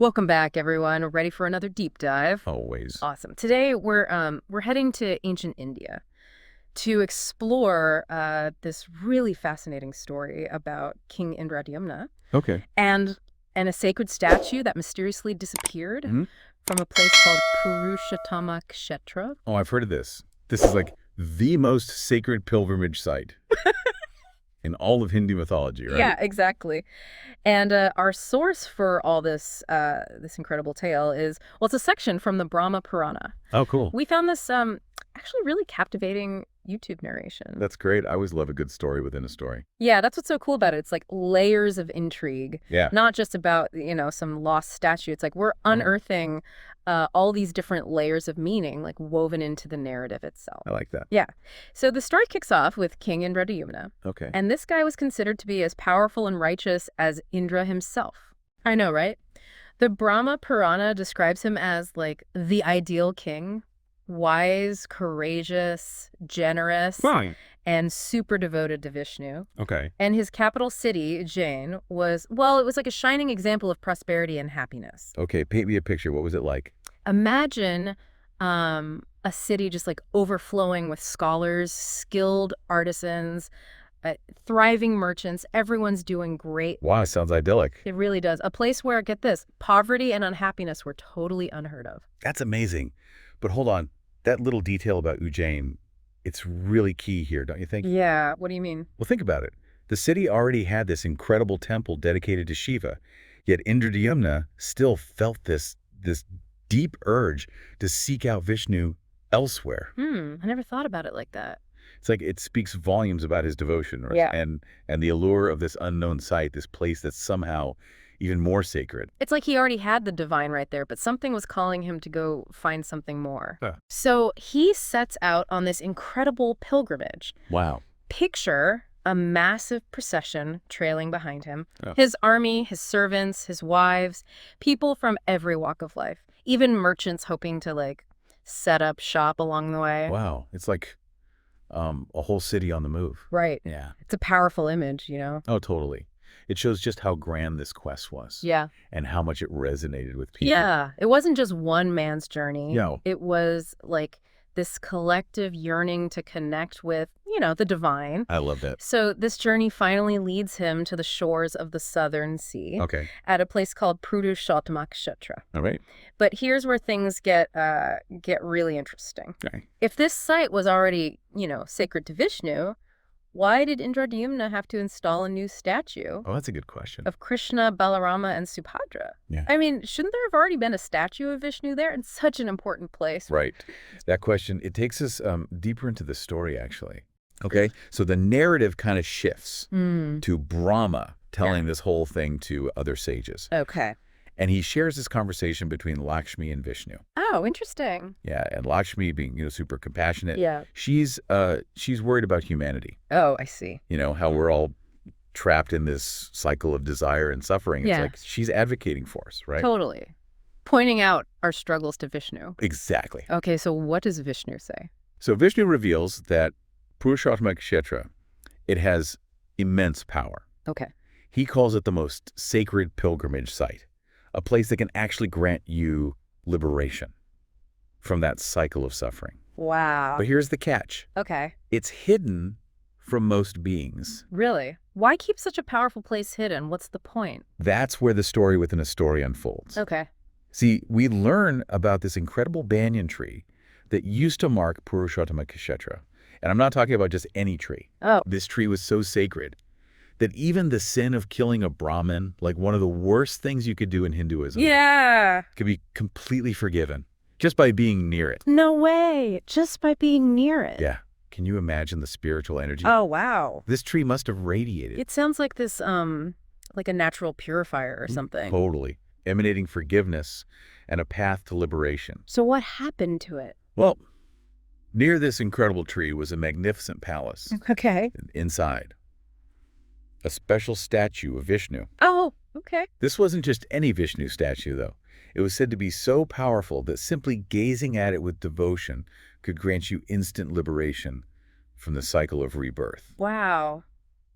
Welcome back, everyone. Ready for another deep dive? Always. Awesome. Today we're heading to ancient India to explore this really fascinating story about King Indra Okay. and a sacred statue that mysteriously disappeared hmm from a place called Purushottama Kshetra. Oh, I've heard of this. This is like the most sacred pilgrimage site in all of Hindu mythology, right? Yeah, exactly. And our source for all this incredible tale is, well, it's a section from the Brahma Purana. Oh, cool. We found this actually really captivating YouTube narration. That's great. I always love a good story within a story. Yeah, that's what's so cool about it. It's like layers of intrigue, Yeah. not just about, some lost statue. It's like we're unearthing all these different layers of meaning, like woven into the narrative itself. I like that. Yeah. So the story kicks off with King Indra. Okay. And this guy was considered to be as powerful and righteous as Indra himself. I know, right? The Brahma Purana describes him as like the ideal king, wise, courageous, generous, Fine. and super devoted to Vishnu. Okay. And his capital city, Jain, was, well, it was like a shining example of prosperity and happiness. Okay. Paint me a picture. What was it like? Imagine a city just like overflowing with scholars, skilled artisans, thriving merchants. Everyone's doing great. Wow, sounds idyllic. It really does. A place where, get this, poverty and unhappiness were totally unheard of. That's amazing. But hold on. That little detail about Ujjain, it's really key here, don't you think? Yeah, what do you mean? Well, think about it. The city already had this incredible temple dedicated to Shiva, yet Indradyumna still felt this deep urge to seek out Vishnu elsewhere. I never thought about it like that. It's like it speaks volumes about his devotion, right? Yeah. And the allure of this unknown site, this place that's somehow even more sacred. It's like he already had the divine right there, but something was calling him to go find something more. Huh. So he sets out on this incredible pilgrimage. Wow. Picture a massive procession trailing behind him. Oh. His army, his servants, his wives, people from every walk of life, even merchants hoping to like set up shop along the way. Wow. It's like a whole city on the move. Right. Yeah. It's a powerful image, you know? Oh, totally. It shows just how grand this quest was. Yeah. And how much it resonated with people. Yeah. It wasn't just one man's journey. No. It was like this collective yearning to connect with, the divine. I love that. So this journey finally leads him to the shores of the Southern Sea Okay. at a place called Purushottama Kshetra. All right. But here's where things get really interesting. Okay. If this site was already, sacred to Vishnu, why did Indra have to install a new statue Oh, that's a good question. of Krishna, Balarama, and Subhadra? Yeah. I mean, shouldn't there have already been a statue of Vishnu there? It's such an important place. Right. That question, it takes us deeper into the story, actually. Okay. So the narrative kind of shifts to Brahma telling this whole thing to other sages. Okay. And he shares this conversation between Lakshmi and Vishnu. Oh, interesting. Yeah. And Lakshmi being, super compassionate. Yeah. She's worried about humanity. Oh, I see. How we're all trapped in this cycle of desire and suffering. Yeah. It's like she's advocating for us, right? Totally. Pointing out our struggles to Vishnu. Exactly. Okay, so what does Vishnu say? So Vishnu reveals that Purushottama Kshetra, it has immense power. Okay. He calls it the most sacred pilgrimage site, a place that can actually grant you liberation from that cycle of suffering. Wow. But here's the catch. Okay. It's hidden from most beings. Really? Why keep such a powerful place hidden? What's the point? That's where the story within a story unfolds. Okay. See, we learn about this incredible banyan tree that used to mark Purushottama Kshetra. And I'm not talking about just any tree. Oh. This tree was so sacred that even the sin of killing a Brahmin, like one of the worst things you could do in Hinduism, Yeah. could be completely forgiven just by being near it. No way. Just by being near it. Yeah. Can you imagine the spiritual energy? Oh, wow. This tree must have radiated. It sounds like this, like a natural purifier or something. Totally. Emanating forgiveness and a path to liberation. So what happened to it? Well, near this incredible tree was a magnificent palace. Okay. Inside, a special statue of Vishnu. Oh, okay. This wasn't just any Vishnu statue, though. It was said to be so powerful that simply gazing at it with devotion could grant you instant liberation from the cycle of rebirth. Wow.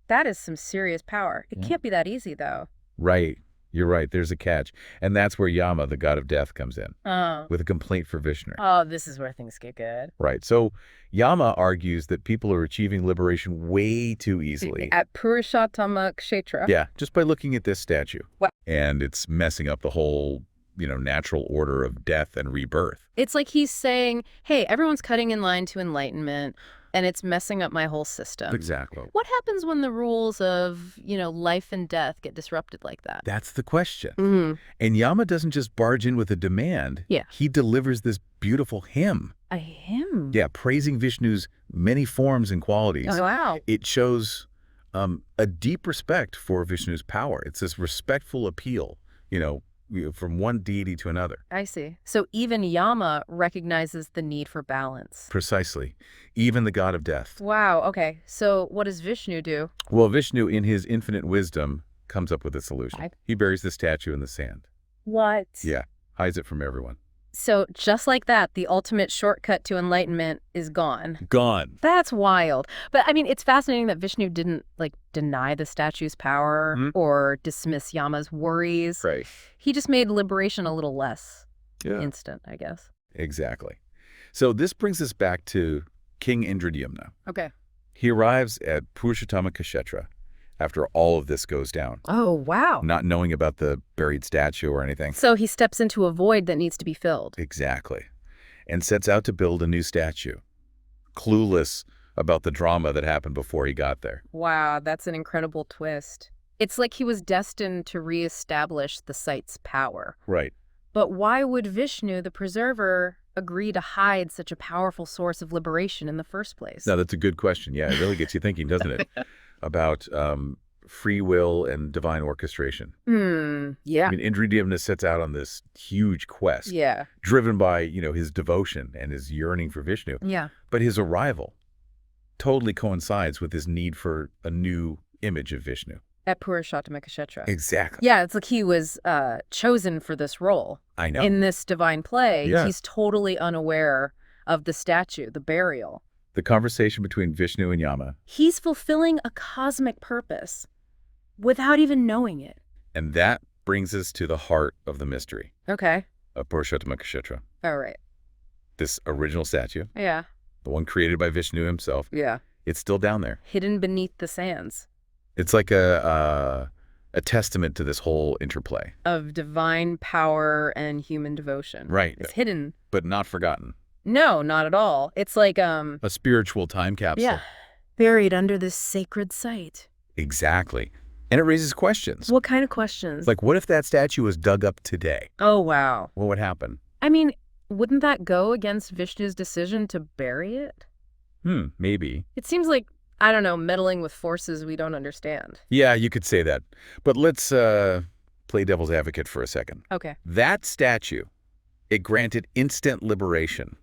That is some serious power. It Yeah. can't be that easy, though. Right. You're right. There's a catch. And that's where Yama, the god of death, comes in Oh. with a complaint for Vishnu. Oh, this is where things get good. Right. So Yama argues that people are achieving liberation way too easily. At Purushottama Kshetra. Yeah, just by looking at this statue. Wow. And it's messing up the whole, natural order of death and rebirth. It's like he's saying, hey, everyone's cutting in line to enlightenment, and it's messing up my whole system. Exactly. What happens when the rules of, life and death get disrupted like that? That's the question. Mm-hmm. And Yama doesn't just barge in with a demand. Yeah. He delivers this beautiful hymn. A hymn? Yeah, praising Vishnu's many forms and qualities. Oh, wow. It shows a deep respect for Vishnu's power. It's this respectful appeal, from one deity to another. I see. So even Yama recognizes the need for balance. Precisely. Even the god of death. Wow, okay. So what does Vishnu do? Well, Vishnu, in his infinite wisdom, comes up with a solution. He buries the statue in the sand. What? Yeah, hides it from everyone. So just like that, the ultimate shortcut to enlightenment is gone. Gone. That's wild. But I mean, it's fascinating that Vishnu didn't deny the statue's power or dismiss Yama's worries. Right. He just made liberation a little less instant, I guess. Exactly. So this brings us back to King Indra. Okay. He arrives at Purushottama Kshetra after all of this goes down. Oh, wow. Not knowing about the buried statue or anything. So he steps into a void that needs to be filled. Exactly. And sets out to build a new statue, clueless about the drama that happened before he got there. Wow, that's an incredible twist. It's like he was destined to reestablish the site's power. Right. But why would Vishnu, the preserver, agree to hide such a powerful source of liberation in the first place? Now, that's a good question. Yeah, it really gets you thinking, doesn't it? About free will and divine orchestration. Yeah. I mean, Indra sets out on this huge quest. Yeah. Driven by, his devotion and his yearning for Vishnu. Yeah. But his arrival totally coincides with his need for a new image of Vishnu. At Purushottama Kshetra. Exactly. Yeah, it's like he was chosen for this role. I know. In this divine play, Yeah. He's totally unaware of the statue, the burial. The conversation between Vishnu and Yama. He's fulfilling a cosmic purpose without even knowing it. And that brings us to the heart of the mystery Okay. of Purushottama Kshetra. All right. This original statue, Yeah. the one created by Vishnu himself, Yeah. it's still down there. Hidden beneath the sands. It's like a testament to this whole interplay. Of divine power and human devotion. Right. It's hidden. But not forgotten. No, not at all. It's like, A spiritual time capsule. yeah, buried under this sacred site. Exactly. And it raises questions. What kind of questions? Like, what if that statue was dug up today? Oh, wow. What would happen? I mean, wouldn't that go against Vishnu's decision to bury it? Maybe. It seems like, I don't know, meddling with forces we don't understand. Yeah, you could say that. But let's play devil's advocate for a second. Okay. That statue, it granted instant liberation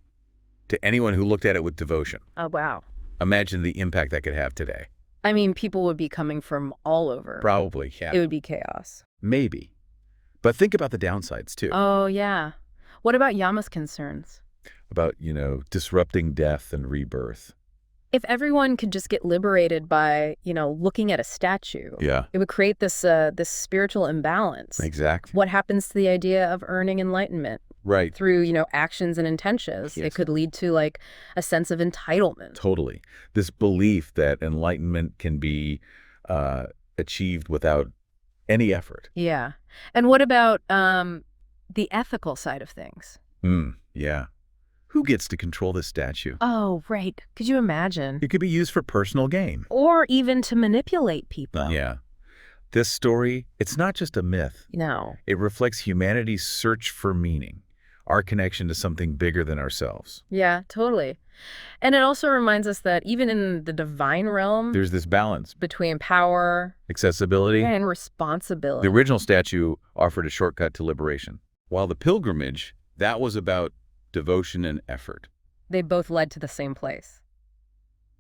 to anyone who looked at it with devotion. Oh, wow. Imagine the impact that could have today. I mean, people would be coming from all over. Probably, yeah. It would be chaos. Maybe. But think about the downsides, too. Oh, yeah. What about Yama's concerns? About, disrupting death and rebirth. If everyone could just get liberated by, looking at a statue, Yeah. it would create this spiritual imbalance. Exactly. What happens to the idea of earning enlightenment? Right. Through, actions and intentions. Yes. It could lead to, a sense of entitlement. Totally. This belief that enlightenment can be achieved without any effort. Yeah. And what about the ethical side of things? Yeah. Who gets to control this statue? Oh, right. Could you imagine? It could be used for personal gain. Or even to manipulate people. Yeah. This story, it's not just a myth. No. It reflects humanity's search for meaning, our connection to something bigger than ourselves. Yeah, totally. And it also reminds us that even in the divine realm, There's this balance. between power Accessibility. and responsibility. The original statue offered a shortcut to liberation, while the pilgrimage, that was about devotion and effort. They both led to the same place.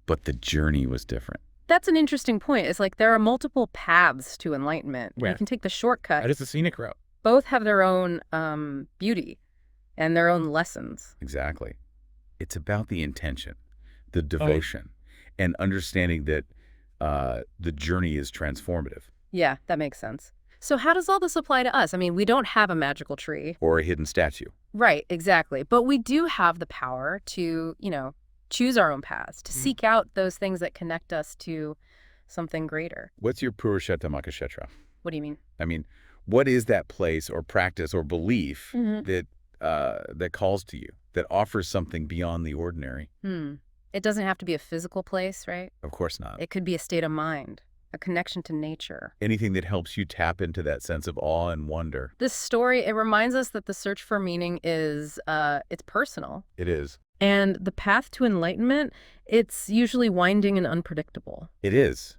But the journey was different. That's an interesting point. It's like there are multiple paths to enlightenment. Yeah. You can take the shortcut. That is the scenic route. Both have their own beauty and their own lessons. Exactly. It's about the intention, the devotion, and understanding that the journey is transformative. Yeah, that makes sense. So how does all this apply to us? I mean, we don't have a magical tree. Or a hidden statue. Right, exactly. But we do have the power to, choose our own paths, to seek out those things that connect us to something greater. What's your Purushottam Kshetra? What do you mean? I mean, what is that place or practice or belief that calls to you, that offers something beyond the ordinary? It doesn't have to be a physical place, right? Of course not. It could be a state of mind, a connection to nature. Anything that helps you tap into that sense of awe and wonder. This story, it reminds us that the search for meaning is, it's personal. It is. And the path to enlightenment, it's usually winding and unpredictable. It is.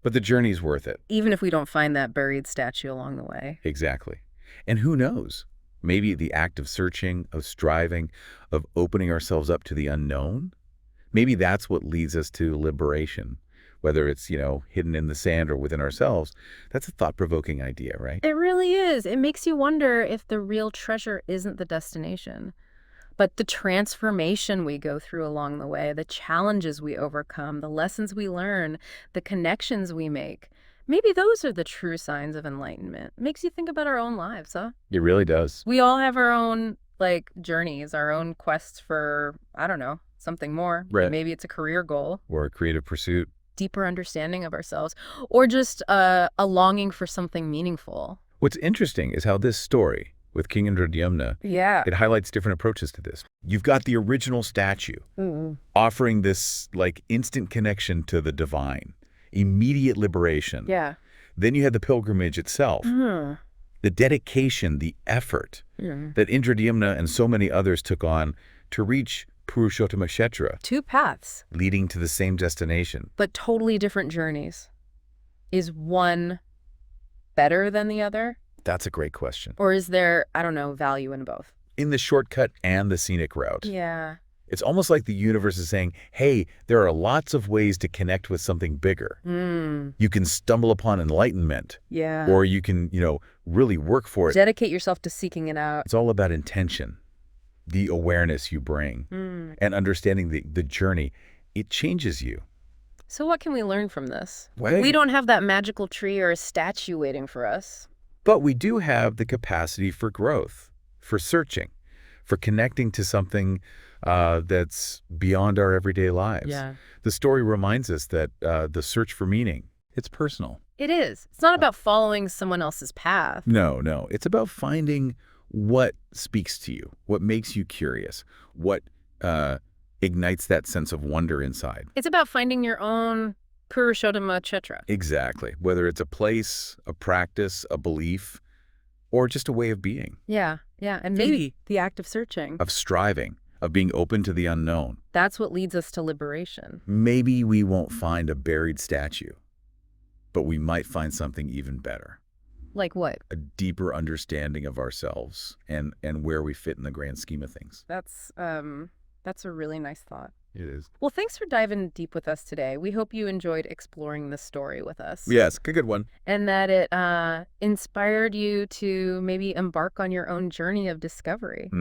But the journey's worth it. Even if we don't find that buried statue along the way. Exactly. And who knows? Maybe the act of searching, of striving, of opening ourselves up to the unknown, maybe that's what leads us to liberation. Whether it's, hidden in the sand or within ourselves, that's a thought-provoking idea, right? It really is. It makes you wonder if the real treasure isn't the destination, but the transformation we go through along the way, the challenges we overcome, the lessons we learn, the connections we make. Maybe those are the true signs of enlightenment. Makes you think about our own lives, huh? It really does. We all have our own, journeys, our own quests for, I don't know, something more. Right. Maybe it's a career goal. Or a creative pursuit. Deeper understanding of ourselves, or just a longing for something meaningful. What's interesting is how this story with King Indra, it highlights different approaches to this. You've got the original statue offering this instant connection to the divine, immediate liberation. Yeah. Then you had the pilgrimage itself, the dedication, the effort that Indra and so many others took on to reach Purushottam Kshetra. Two paths. Leading to the same destination. But totally different journeys. Is one better than the other? That's a great question. Or is there, I don't know, value in both? In the shortcut and the scenic route. Yeah. It's almost like the universe is saying, hey, there are lots of ways to connect with something bigger. You can stumble upon enlightenment. Yeah. Or you can, really work for it. Dedicate yourself to seeking it out. It's all about intention. The awareness you bring and understanding the journey, it changes you. So what can we learn from this? Well, we don't have that magical tree or a statue waiting for us. But we do have the capacity for growth, for searching, for connecting to something that's beyond our everyday lives. Yeah. The story reminds us that the search for meaning, it's personal. It is. It's not about following someone else's path. No. It's about finding what speaks to you, what makes you curious, what ignites that sense of wonder inside. It's about finding your own Purushottam Kshetra. Exactly. Whether it's a place, a practice, a belief, or just a way of being. Yeah. And maybe the act of searching. Of striving, of being open to the unknown. That's what leads us to liberation. Maybe we won't find a buried statue, but we might find something even better. Like what? A deeper understanding of ourselves and where we fit in the grand scheme of things. That's a really nice thought. It is. Well, thanks for diving deep with us today. We hope you enjoyed exploring this story with us. Yes, a good one. And that it inspired you to maybe embark on your own journey of discovery.